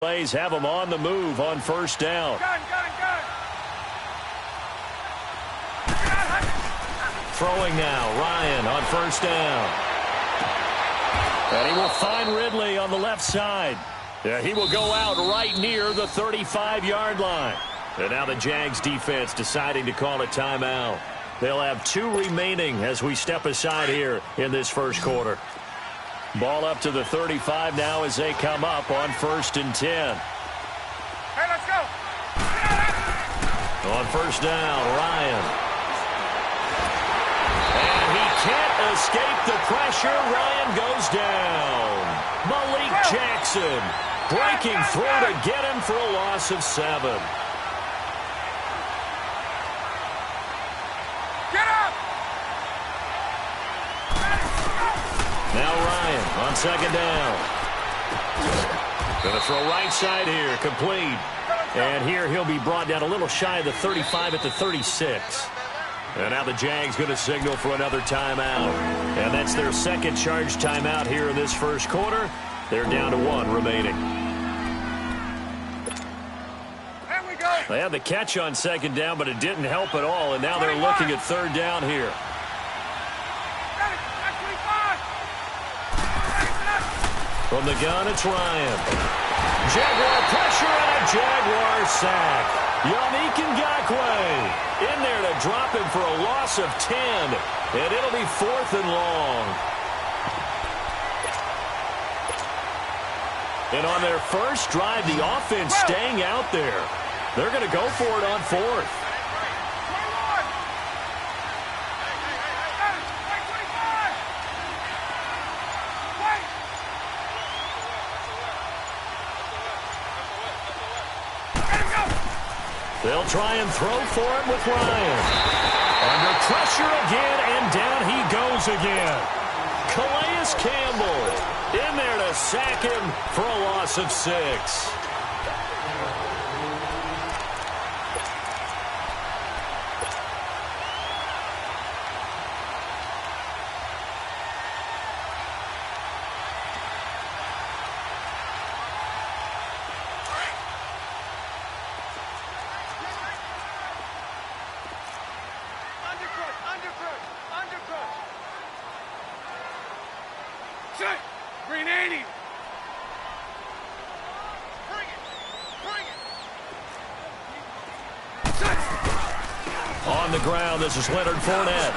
Plays have them on the move on first down. Gun. Throwing now, Ryan on first down. And he will find Ridley on the left side. Yeah, he will go out right near the 35-yard line. And now the Jags defense deciding to call a timeout. They'll have 2 remaining as we step aside here in this first quarter. Ball up to the 35 now as they come up on 1st and 10. Hey, let's go. On first down, Ryan. And he can't escape the pressure. Ryan goes down. Malik Jackson breaking through to get him for a loss of 7. Get up. Now Ryan on second down. Going to throw right side here, complete. And here he'll be brought down a little shy of the 35 at the 36. And now the Jags going to signal for another timeout. And that's their second charge timeout here in this first quarter. They're down to 1 remaining. There we go. They had the catch on second down, but it didn't help at all. And now they're looking at third down here. From the gun, it's Ryan. Jaguar pressure and a Jaguar sack. Yannick Ngakoue in there to drop him for a loss of 10. And it'll be 4th and long. And on their first drive, the offense staying out there. They're going to go for it on 4th. They'll try and throw for it with Ryan. Under pressure again, and down he goes again. Calais Campbell in there to sack him for a loss of 6. Green 80. On the ground, this is Leonard Fournette.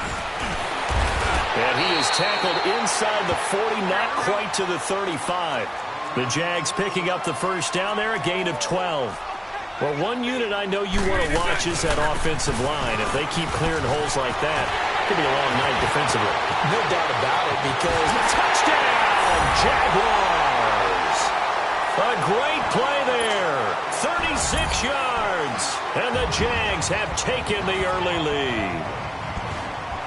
And he is tackled inside the 40, not quite to the 35. The Jags picking up the first down there, a gain of 12. Well, one unit I know you want to watch is that offensive line. If they keep clearing holes like that, it could be a long night defensively. No doubt about it, because touchdown, Jaguars! A great play there. 36 yards. And the Jags have taken the early lead.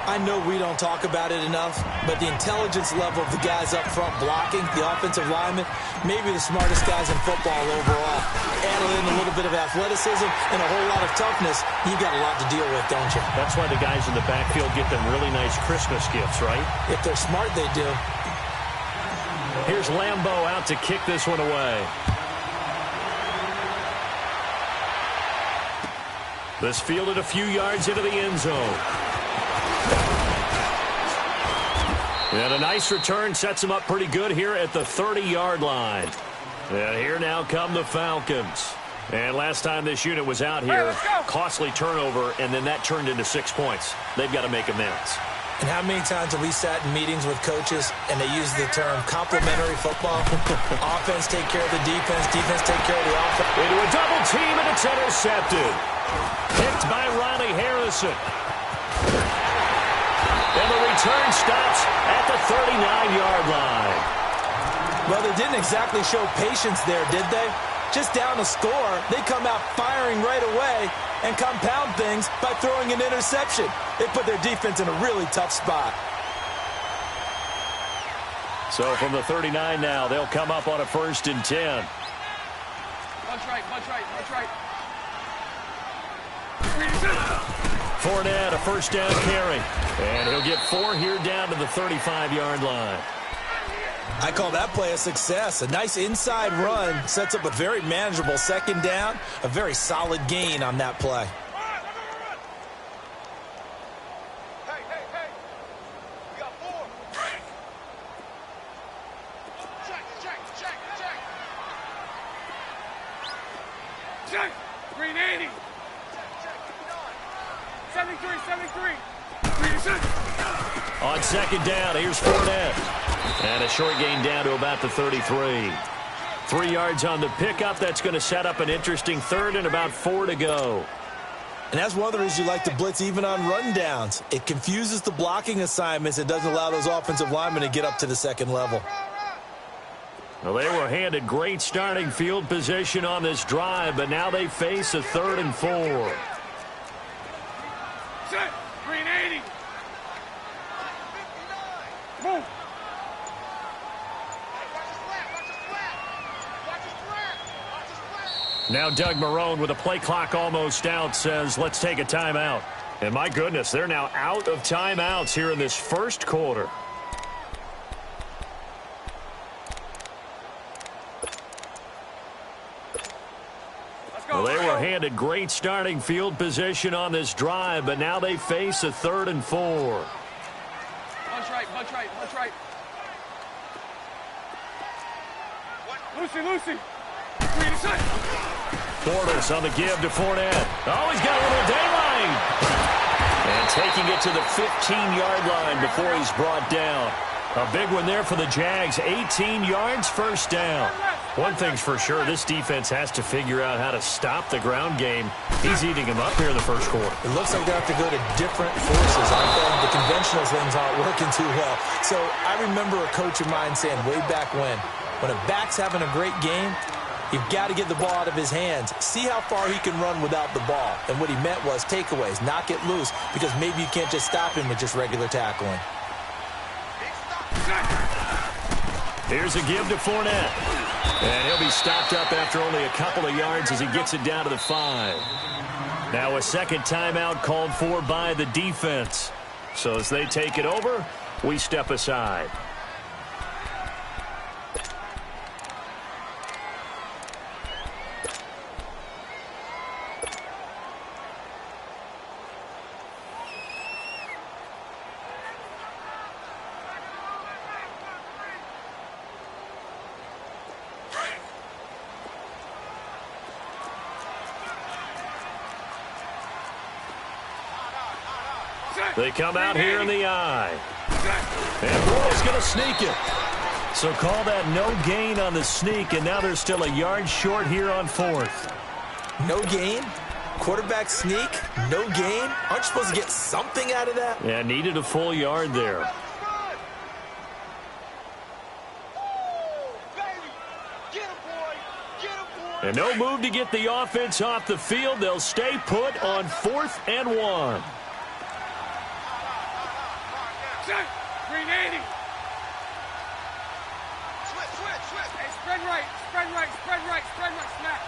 I know we don't talk about it enough, but the intelligence level of the guys up front blocking, the offensive linemen, maybe the smartest guys in football overall. Add in a little bit of athleticism and a whole lot of toughness, you got a lot to deal with, don't you? That's why the guys in the backfield get them really nice Christmas gifts, right? If they're smart, they do. Here's Lambeau out to kick this one away. This fielded a few yards into the end zone. And a nice return sets him up pretty good here at the 30-yard line. And here now come the Falcons. And last time this unit was out here, costly turnover, and then that turned into 6 points. They've got to make amends. And how many times have we sat in meetings with coaches and they use the term complementary football? Offense take care of the defense, defense take care of the offense. Into a double team, and it's intercepted. Picked by Ronnie Harrison. And the return stops at the 39-yard line. Well, they didn't exactly show patience there, did they? Just down a score, they come out firing right away and compound things by throwing an interception. They put their defense in a really tough spot. So from the 39 now, they'll come up on a 1st and 10. Punch right. Fournette, a first down carry. And he'll get 4 here down to the 35-yard line. I call that play a success. A nice inside run sets up a very manageable second down, a very solid gain on that play. Green 80. 73. On second down, here's Fournette. And a short gain down to about the 33. 3 yards on the pickup. That's going to set up an interesting third and about 4 to go. And that's one of the reasons you like to blitz even on rundowns. It confuses the blocking assignments. It doesn't allow those offensive linemen to get up to the second level. Well, they were handed great starting field position on this drive, but now they face a 3rd and 4. Set. Green 80. Move. Now Doug Marrone, with a play clock almost out, says let's take a timeout. And my goodness, they're now out of timeouts here in this first quarter. Well, they were handed great starting field position on this drive, but now they face a 3rd and 4. Punch right. Lucy. Green set. Bortles on the give to Fournette. Oh, he's got a little daylight. And taking it to the 15-yard line before he's brought down. A big one there for the Jags. 18 yards, first down. One thing's for sure, this defense has to figure out how to stop the ground game. He's eating him up here in the first quarter. It looks like they have to go to different forces. The conventional things aren't working too well. So I remember a coach of mine saying way back when a back's having a great game, you've got to get the ball out of his hands. See how far he can run without the ball. And what he meant was takeaways, not get loose, because maybe you can't just stop him with just regular tackling. Here's a give to Fournette. And he'll be stopped up after only a couple of yards as he gets it down to the 5. Now a second timeout called for by the defense. So as they take it over, we step aside. They come out here in the eye. And Bortles going to sneak it. So call that no gain on the sneak, and now they're still a yard short here on 4th. No gain? Quarterback sneak? No gain? Aren't you supposed to get something out of that? Yeah, needed a full yard there. And no move to get the offense off the field. They'll stay put on 4th and 1. Green 80. Switch. Hey, spread right, snap.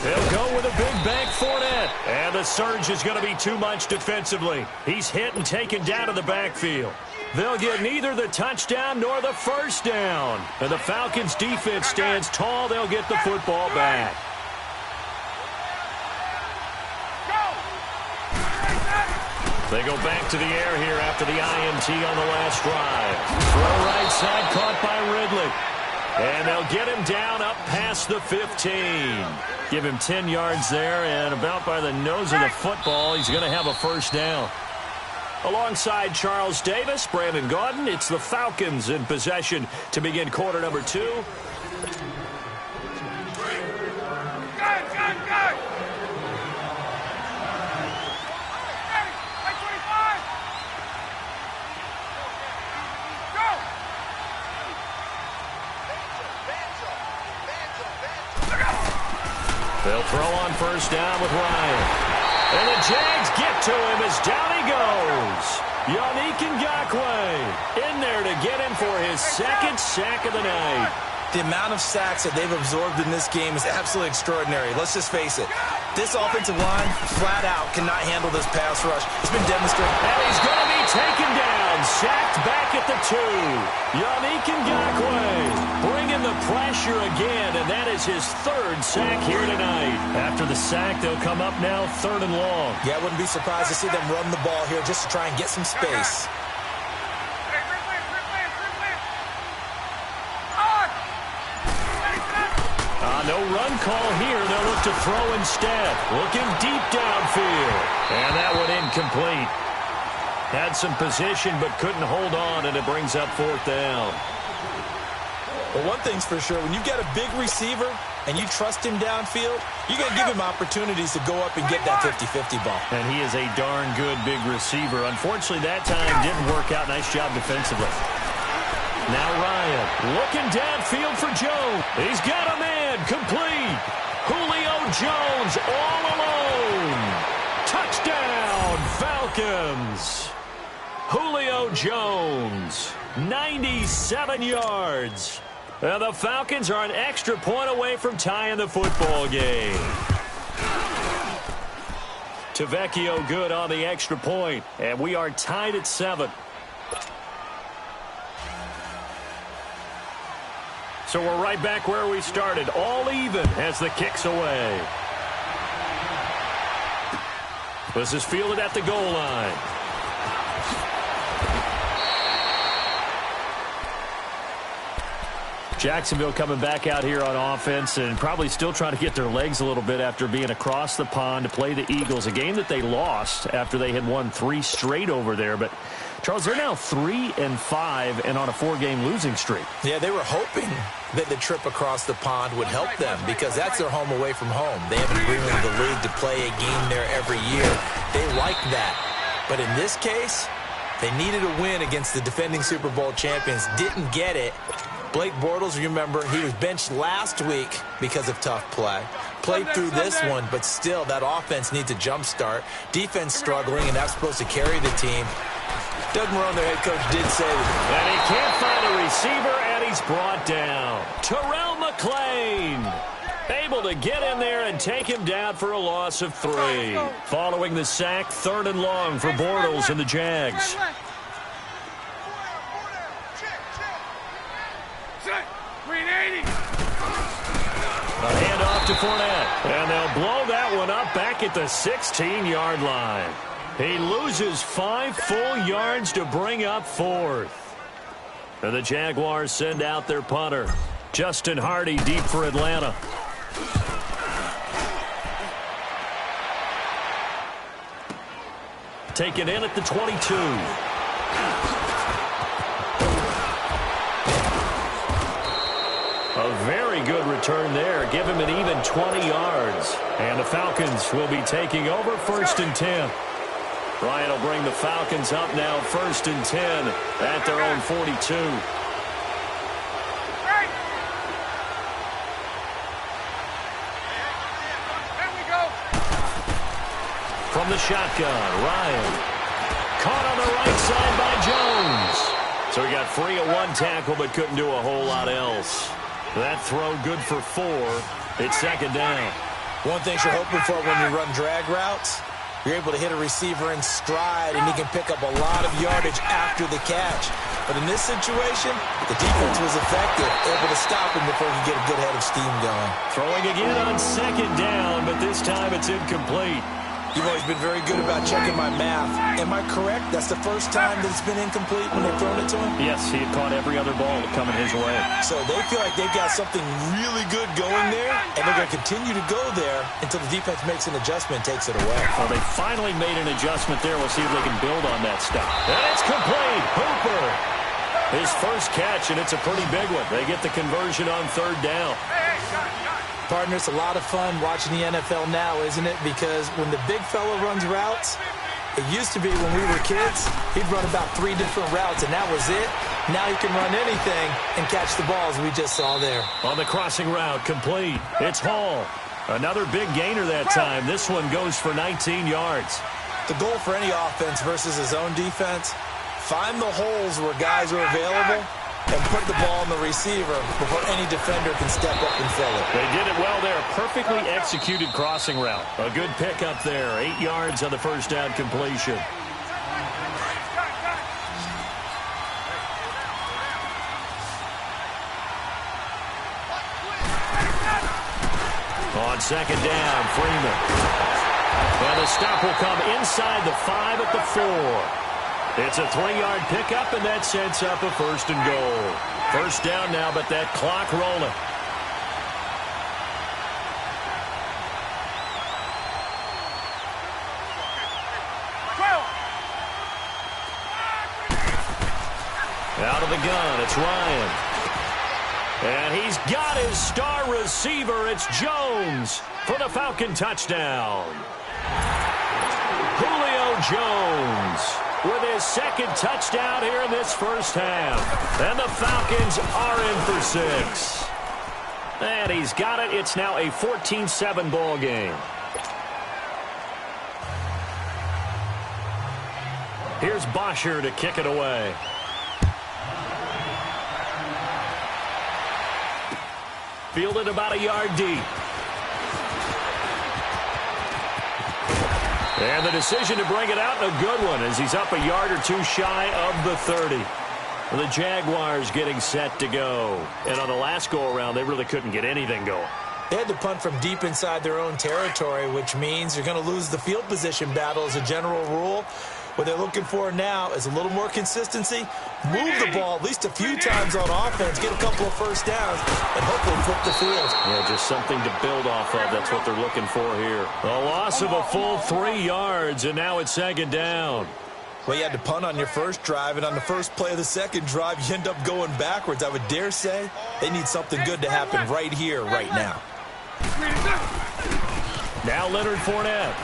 They'll go with a big bank Fournette. And the surge is going to be too much defensively. He's hit and taken down to the backfield. They'll get neither the touchdown nor the first down. And the Falcons' defense stands tall. They'll get the football back. They go back to the air here after the INT on the last drive. Throw right side caught by Ridley. And they'll get him down up past the 15. Give him 10 yards there, and about by the nose of the football, he's going to have a first down. Alongside Charles Davis, Brandon Gaudin, it's the Falcons in possession to begin quarter number 2. Go! They'll throw on first down with Ryan. And the Jags get to him as down he goes. Yannick Ngakoue in there to get him for his second sack of the night. The amount of sacks that they've absorbed in this game is absolutely extraordinary. Let's just face it. This offensive line, flat out, cannot handle this pass rush. It's been demonstrated. And he's going to be taken down. And sacked back at the 2. Yannick Ngakoue bringing the pressure again, and that is his 3rd sack here tonight. After the sack, they'll come up now 3rd and long. Yeah, I wouldn't be surprised to see them run the ball here just to try and get some space. No run call here. They'll look to throw instead. Looking deep downfield. And that one incomplete. Had some position but couldn't hold on, and it brings up 4th down. Well, one thing's for sure. When you've got a big receiver and you trust him downfield, you're going to give him opportunities to go up and get that 50-50 ball. And he is a darn good big receiver. Unfortunately, that time didn't work out. Nice job defensively. Now Ryan looking downfield for Jones. He's got a man complete. Julio Jones all alone. Touchdown, Falcons. Julio Jones, 97 yards. And the Falcons are an extra point away from tying the football game. Tavecchio good on the extra point, and we are tied at 7. So we're right back where we started, all even as the kick's away. This is fielded at the goal line. Jacksonville coming back out here on offense and probably still trying to get their legs a little bit after being across the pond to play the Eagles, a game that they lost after they had won 3 straight over there. But, Charles, they're now 3-5 and on a 4-game losing streak. Yeah, they were hoping that the trip across the pond would help them because that's their home away from home. They have an agreement with the league to play a game there every year. They like that. But in this case, they needed a win against the defending Super Bowl champions. Didn't get it. Blake Bortles, remember, he was benched last week because of tough play. Played through this one, but still, that offense needs a jump start. Defense struggling, and that's supposed to carry the team. Doug Marrone, their head coach, did say that. And he can't find a receiver, and he's brought down. Terrell McClain able to get in there and take him down for a loss of 3. Following the sack, 3rd and long for Bortles and the Jags. A handoff to Fournette, and they'll blow that one up back at the 16-yard line. He loses 5 full yards to bring up 4th. And the Jaguars send out their punter, Justin Hardy, deep for Atlanta. Taken in at the 22. A very good return there. Give him an even 20 yards. And the Falcons will be taking over 1st and 10. Ryan will bring the Falcons up now 1st and 10 at their own 42. From the shotgun, Ryan. Caught on the right side by Jones. So he got free of 1 tackle but couldn't do a whole lot else. That throw good for 4. It's 2nd down. One thing you're hoping for when you run drag routes, you're able to hit a receiver in stride, and he can pick up a lot of yardage after the catch. But in this situation, the defense was effective, able to stop him before he could get a good head of steam going. Throwing again on 2nd down, but this time it's incomplete. You've always been very good about checking my math. Am I correct? That's the first time that it's been incomplete when they've thrown it to him? Yes, he had caught every other ball coming his way. So they feel like they've got something really good going there, and they're going to continue to go there until the defense makes an adjustment and takes it away. Well, they finally made an adjustment there. We'll see if they can build on that stuff. And it's complete. Hooper. His first catch, and it's a pretty big one. They get the conversion on 3rd down. Partner, it's a lot of fun watching the NFL now, isn't it? Because when the big fella runs routes, it used to be when we were kids, he'd run about 3 different routes, and that was it. Now he can run anything and catch the balls we just saw there. On the crossing route, complete. It's Hall. Another big gainer that time. This one goes for 19 yards. The goal for any offense versus his own defense, find the holes where guys are available and put the ball on the receiver before any defender can step up and fill it. They did it well there. Perfectly executed crossing route. A good pickup there. 8 yards on the first down completion. On second down, Freeman. And the stop will come inside the 5 at the 4. It's a 3-yard pickup, and that sets up a 1st and goal. First down now, but that clock rolling. Out of the gun, it's Ryan. And he's got his star receiver. It's Jones for the Falcon touchdown. Julio Jones with his 2nd touchdown here in this first half. And the Falcons are in for 6. And he's got it. It's now a 14-7 ball game. Here's Bosher to kick it away. Fielded about a yard deep. And the decision to bring it out, a good one, as he's up a yard or two shy of the 30. The Jaguars getting set to go. And on the last go-around, they really couldn't get anything going. They had to punt from deep inside their own territory, which means you're going to lose the field position battle as a general rule. What they're looking for now is a little more consistency, move the ball at least a few times on offense, get a couple of first downs, and hopefully flip the field. Yeah, just something to build off of. That's what they're looking for here. A loss of a full 3 yards, and now it's 2nd down. Well, you had to punt on your first drive, and on the first play of the second drive, you end up going backwards. I would dare say they need something good to happen right here, right now. Now Leonard Fournette.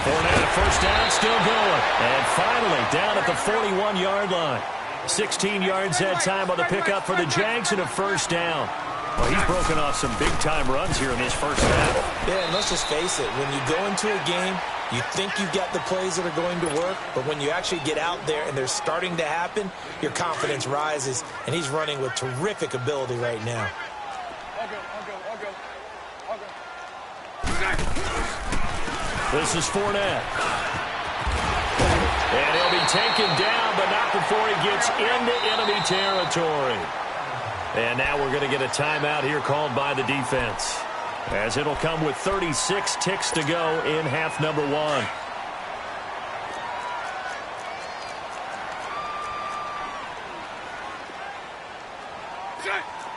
Fournette, first down, still going. And finally, down at the 41-yard line. 16 yards that time on the pickup for the Jags and a first down. Well, he's broken off some big-time runs here in this first half. Yeah, and let's just face it. When you go into a game, you think you've got the plays that are going to work, but when you actually get out there and they're starting to happen, your confidence rises, and he's running with terrific ability right now. This is Fournette. And he'll be taken down, but not before he gets into enemy territory. And now we're going to get a timeout here called by the defense, as it'll come with 36 ticks to go in half number 1.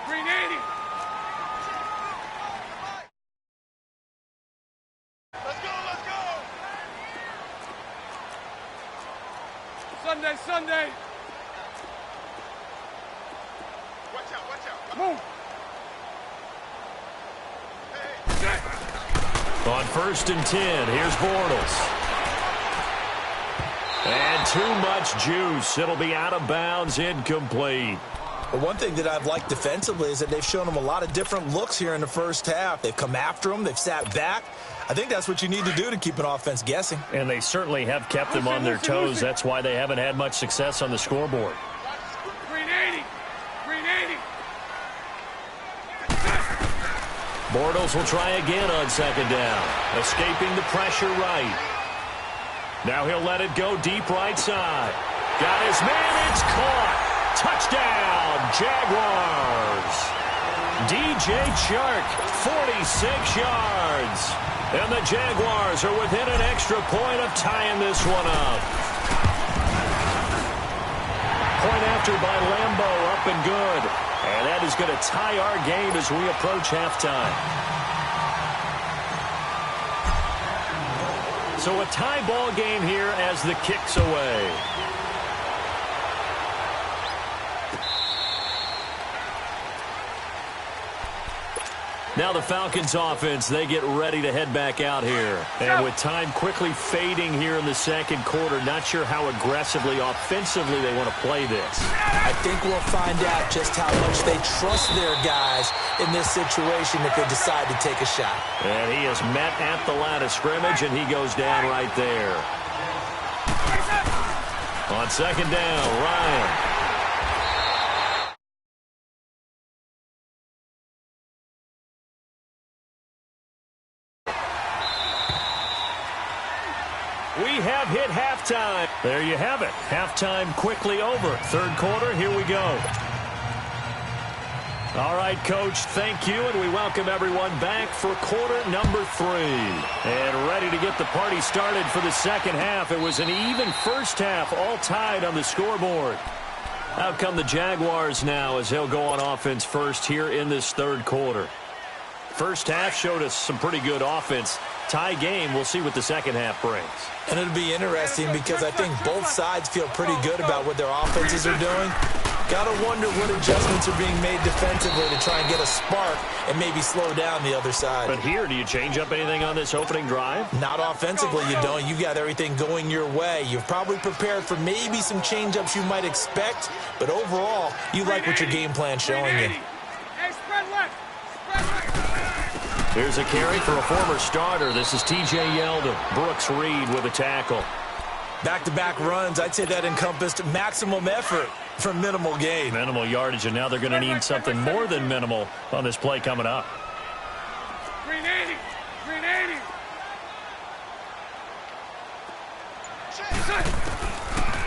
Green 80. Sunday. Watch out. Move. On 1st and 10, here's Bortles. And too much juice. It'll be out of bounds, incomplete. But one thing that I've liked defensively is that they've shown them a lot of different looks here in the first half. They've come after them. They've sat back. I think that's what you need to do to keep an offense guessing. And they certainly have kept them on their toes. That's why they haven't had much success on the scoreboard. Green 80. Bortles will try again on 2nd down. Escaping the pressure right. Now he'll let it go deep right side. Got his man. It's caught. Touchdown, Jaguars. DJ Chark, 46 yards. And the Jaguars are within an extra point of tying this one up. Point after by Lambeau, up and good. And that is going to tie our game as we approach halftime. So a tie ball game here as the kick's away. Now the Falcons offense, they get ready to head back out here. And with time quickly fading here in the second quarter, not sure how aggressively, offensively they want to play this. I think we'll find out just how much they trust their guys in this situation if they decide to take a shot. And he is met at the line of scrimmage, and he goes down right there. On 2nd down, Ryan. We have hit halftime. There you have it. Halftime quickly over. Third quarter, here we go. All right, Coach, thank you, and we welcome everyone back for quarter number 3. And ready to get the party started for the second half. It was an even first half, all tied on the scoreboard. Out come the Jaguars now as they'll go on offense first here in this third quarter. First half showed us some pretty good offense. Tie game, we'll see what the second half brings. And it'll be interesting because I think both sides feel pretty good about what their offenses are doing. Gotta wonder what adjustments are being made defensively to try and get a spark and maybe slow down the other side. But here, do you change up anything on this opening drive? Not offensively, you don't. You got everything going your way. You've probably prepared for maybe some change-ups you might expect, but overall, you like what your game plan's showing you. Hey, spread left. Spread left. Here's a carry for a former starter. This is T.J. Yeldon. Brooks Reed with a tackle. Back-to-back runs, I'd say that encompassed maximum effort for minimal gain. Minimal yardage, and now they're going to need something more than minimal on this play coming up. Green 80. Green 80.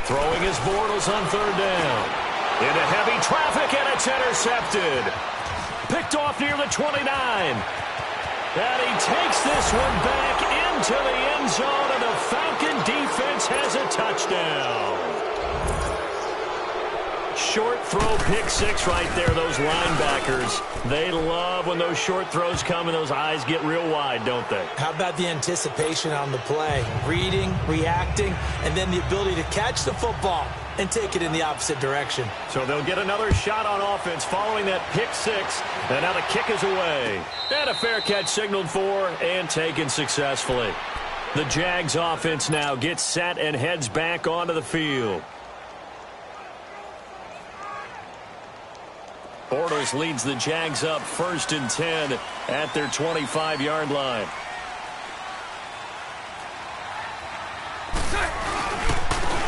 Throwing his Bortles on third down. Into heavy traffic, and it's intercepted. Picked off near the 29. And he takes this one back into the end zone, and the Falcon defense has a touchdown. Short throw, pick six right there, those linebackers. They love when those short throws come and those eyes get real wide, don't they? How about the anticipation on the play? Reading, reacting, and then the ability to catch the football and take it in the opposite direction. So they'll get another shot on offense following that pick six. And now the kick is away. And a fair catch signaled for and taken successfully. The Jags offense now gets set and heads back onto the field. Bortles leads the Jags up 1st and 10 at their 25-yard line.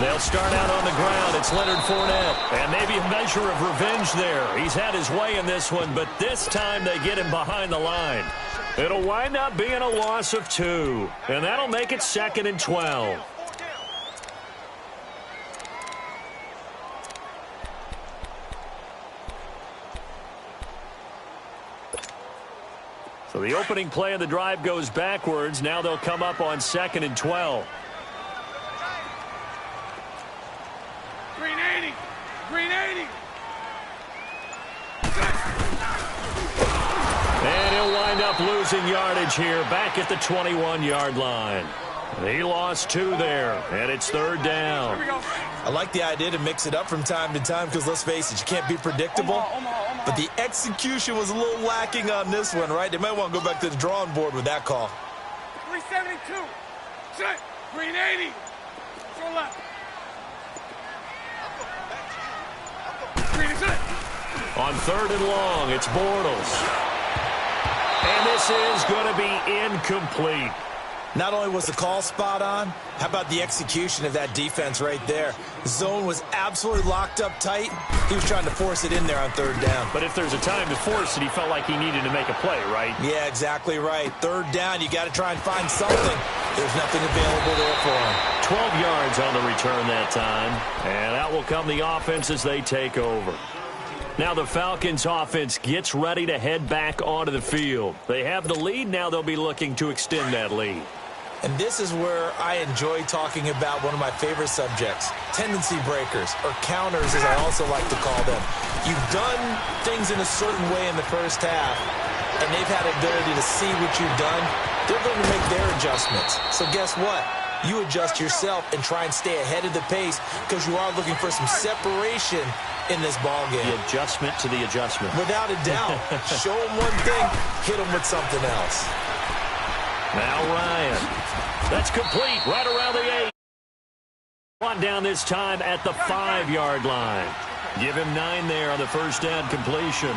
They'll start out on the ground. It's Leonard Fournette. And maybe a measure of revenge there. He's had his way in this one, but this time they get him behind the line. It'll wind up being a loss of 2. And that'll make it 2nd and 12. So the opening play of the drive goes backwards. Now they'll come up on 2nd and 12. Green 80. Green 80. And he'll wind up losing yardage here back at the 21-yard line. He lost 2 there, and it's 3rd down. I like the idea to mix it up from time to time because, let's face it, you can't be predictable. But the execution was a little lacking on this one, right? They might want to go back to the drawing board with that call. 372. Set. Green 80. Throw left. Green is it. On 3rd and long, it's Bortles. And this is going to be incomplete. Not only was the call spot on, how about the execution of that defense right there? The zone was absolutely locked up tight. He was trying to force it in there on 3rd down. But if there's a time to force it, he felt like he needed to make a play, right? Yeah, exactly right. 3rd down, you got to try and find something. There's nothing available there for him. 12 yards on the return that time. And out will come the offense as they take over. Now the Falcons offense gets ready to head back onto the field. They have the lead. Now they'll be looking to extend that lead. And this is where I enjoy talking about one of my favorite subjects, tendency breakers, or counters as I also like to call them. You've done things in a certain way in the first half, and they've had the ability to see what you've done. They're going to make their adjustments. So guess what? You adjust yourself and try and stay ahead of the pace because you are looking for some separation in this ball game. The adjustment to the adjustment. Without a doubt. Show them one thing, hit them with something else. Now Ryan. That's complete right around the 8. On down this time at the 5-yard line. Give him 9 there on the first down completion.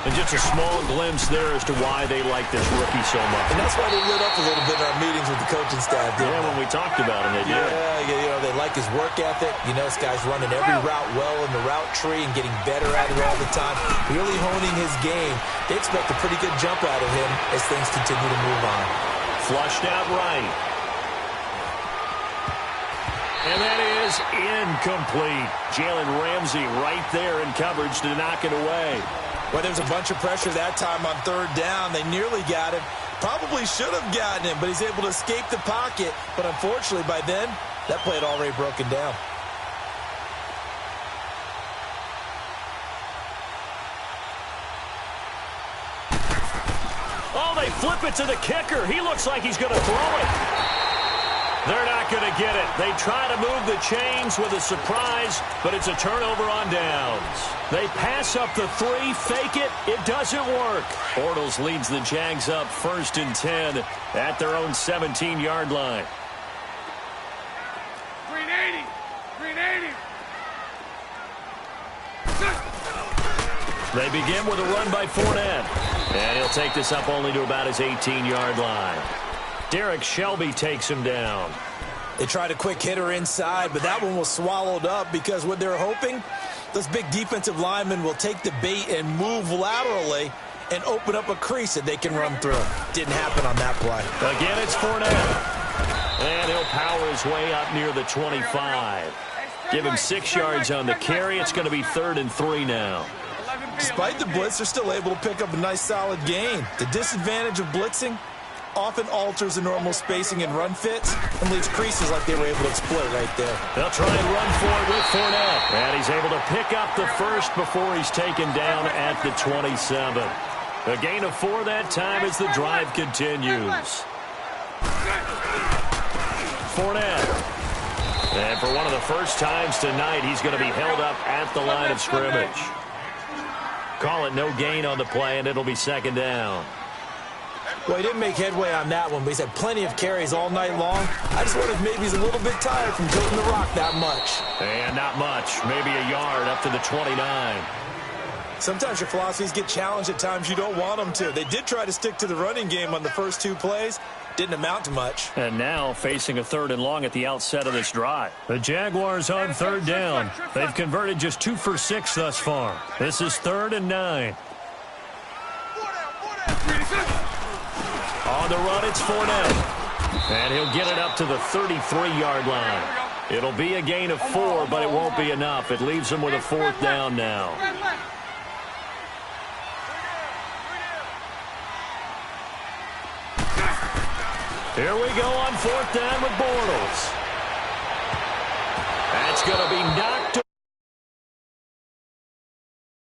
And just a small glimpse there as to why they like this rookie so much. And that's why they lit up a little bit in our meetings with the coaching staff. Yeah, when we talked about him, they did. Yeah, you know, they like his work ethic. You know, this guy's running every route well in the route tree and getting better at it all the time. Really honing his game. They expect a pretty good jump out of him as things continue to move on. Flushed out right. And that is incomplete. Jalen Ramsey right there in coverage to knock it away. Well, there was a bunch of pressure that time on third down. They nearly got him. Probably should have gotten him, but he's able to escape the pocket. But unfortunately, by then, that play had already broken down. Oh, they flip it to the kicker. He looks like he's going to throw it. They're not going to get it. They try to move the chains with a surprise, but it's a turnover on downs. They pass up the 3, fake it. It doesn't work. Bortles leads the Jags up 1st and 10 at their own 17-yard line. Green 80. Green 80. They begin with a run by Fournette. And he'll take this up only to about his 18-yard line. Derek Shelby takes him down. They tried a quick hitter inside, but that one was swallowed up because what they're hoping, those big defensive linemen will take the bait and move laterally and open up a crease that they can run through. Didn't happen on that play. Again, it's Fournette. And he'll power his way up near the 25. Give him 6 yards on the carry. It's going to be 3rd and 3 now. Despite the blitz, they're still able to pick up a nice solid gain. The disadvantage of blitzing often alters the normal spacing and run fits and leaves creases like they were able to exploit right there. They'll try and run for it with Fournette. And he's able to pick up the first before he's taken down at the 27. A gain of 4 that time as the drive continues. Fournette. And for one of the first times tonight, he's going to be held up at the line of scrimmage. Call it no gain on the play, and it'll be 2nd down. Well, he didn't make headway on that one, but he's had plenty of carries all night long. I just wonder if maybe he's a little bit tired from toting the rock that much. And not much. Maybe a yard up to the 29. Sometimes your philosophies get challenged at times you don't want them to. They did try to stick to the running game on the first 2 plays. Didn't amount to much. And now facing a 3rd and long at the outset of this drive. The Jaguars on 3rd down. They've converted just 2 for 6 thus far. This is 3rd and 9. On the run, it's Fournette. And he'll get it up to the 33-yard line. It'll be a gain of 4, but it won't be enough. It leaves him with a 4th down now. Here we go on 4th down with Bortles. That's going to be knocked